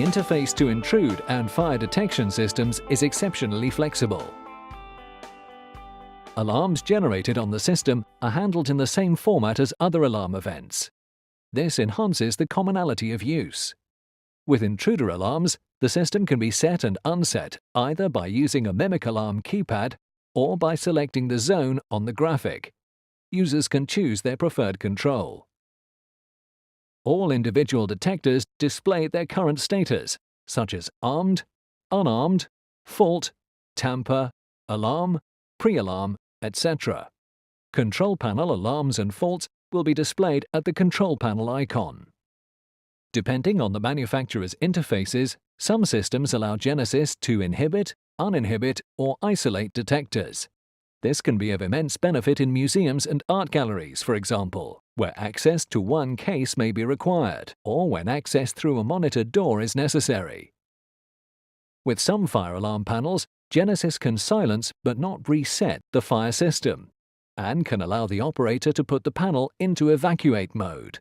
interface to intrude and fire detection systems is exceptionally flexible. Alarms generated on the system are handled in the same format as other alarm events. This enhances the commonality of use. With intruder alarms, the system can be set and unset either by using a mimic alarm keypad or by selecting the zone on the graphic. Users can choose their preferred control. All individual detectors display their current status, such as armed, unarmed, fault, tamper, alarm, pre-alarm, etc. Control panel alarms and faults will be displayed at the control panel icon. Depending on the manufacturer's interfaces, some systems allow Genesys to inhibit, uninhibit, or isolate detectors. This can be of immense benefit in museums and art galleries, for example, where access to one case may be required, or when access through a monitored door is necessary. With some fire alarm panels, Genesys can silence but not reset the fire system, and can allow the operator to put the panel into evacuate mode.